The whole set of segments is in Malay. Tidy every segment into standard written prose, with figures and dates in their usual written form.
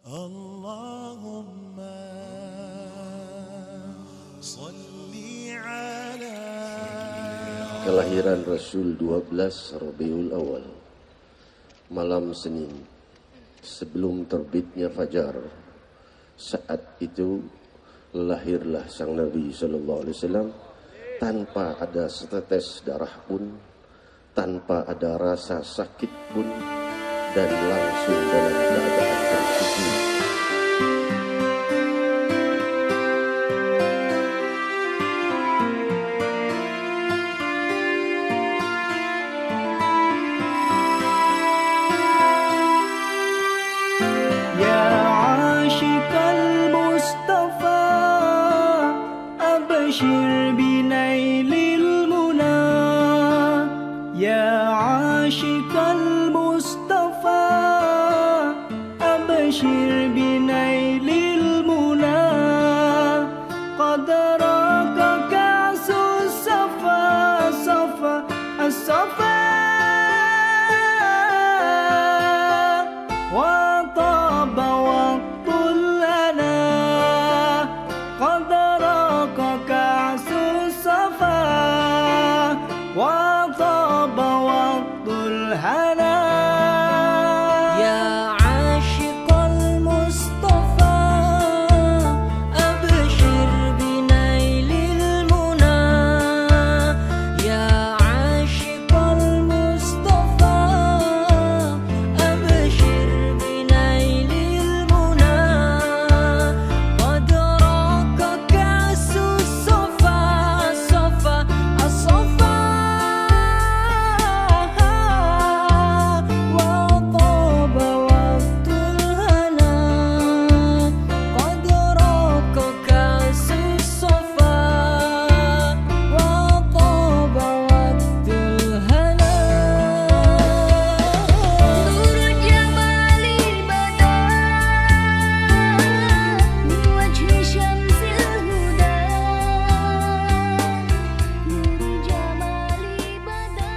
اللهم صل على. Kelahiran Rasul 12 Rabiul Awal, malam Senin sebelum terbitnya fajar. Saat itu lahirlah sang Nabi sallallahu alaihi wasallam tanpa ada setetes darah pun, tanpa ada rasa sakit pun, dan langsung dalam keadaan tersuci. أبشر بنيل المنى يا عاشق المصطفى أبشر بنيل المنى قد راك كأس الصفا صفا الصفا وطاب وقت لنا قد راك كأس الصفا وطاب وقت الهنا يا عاشق المصطفى أبشر بنيل المنى يا عاشق المصطفى أبشر بنيل المنى قد راك كأس الصفا صفا الصفا وطاب وقت الهنا قد راك كأس الصفا وطاب وقت الهنا نور جمالي بدا من وجه شمس الهدى نور جمالي بدا.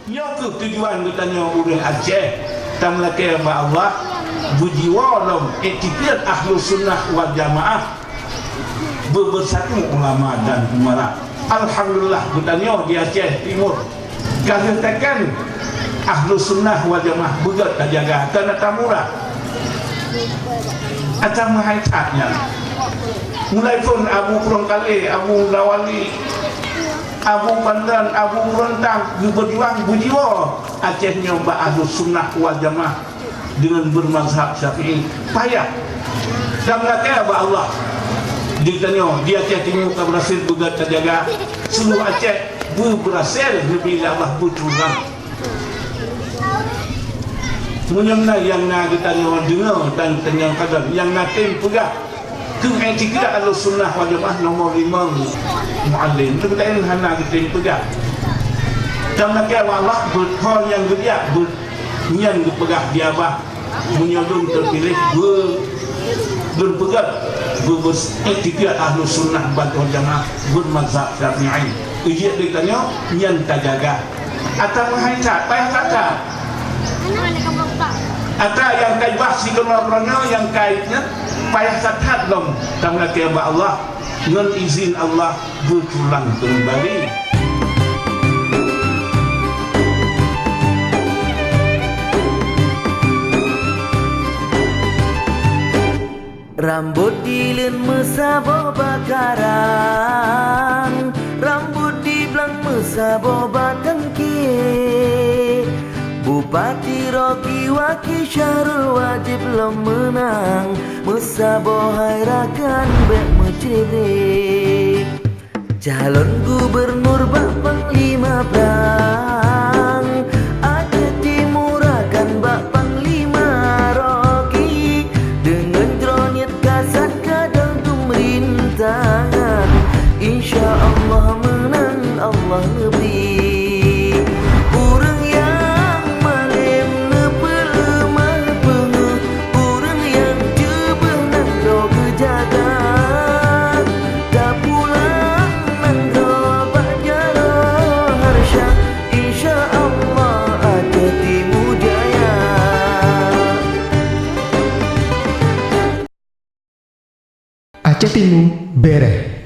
Ya ke tujuan bertanya orang Aceh tak melakir kepada Allah berjiwa dalam etiket ahlu sunnah wal jamaah bersatu ulama dan umara. Alhamdulillah bertanya di Aceh Timur katakan ahlu sunnah wal jamaah begat tak jaga kerana tamurah atau mahaitatnya mulai pun Abu Kurangkali, Abu Lawali, Abu Pandan, Abu Rentang berjuang berjiwa Aceh nyoba ahlu sunnah wal jamaah dengan bermazhab Syafi'i payah dan melakir kepada Allah. Ditanya di Aceh Timur tak berhasil begat terjaga, seluruh Aceh berhasil lebih Allah berturang menyemna yang nak ditanya dengar dan tanya kadar yang nak tempegah ke etiket ahlu sunnah wal jamaah nombor 5 muallim itu kita hana kita pegang dan nakal Allah berhal yang gerak yang dipegah dia bah menyodong terpilih berpegang etiket ahlu sunnah wal jamaah bermazhab Syafi'i ujian ditanya yang terjaga atau menghaitat payah kata atau yang kaibah si kemarana yang kaitnya payah kata dong tak nakal Allah dengan izin Allah berpulang kembali. Rambut dilen mesabo bakaran, rambut di belang mesabo batengki. Bupati Roki Waki Syarul wajib lo menang, mesabo hairakan bek mencibrik. Calon gubernur bak panglima perang, ada timurakan bak panglima Roki. Dengan dronyet kasat kadang tumrintangan, insya Allah menang Allah lebih. Orang yang malim nepelemah pengeh, orang yang jebeh nang do kejaga. Tak pulang nang do bak jaro harsya, Aceh Timur Bere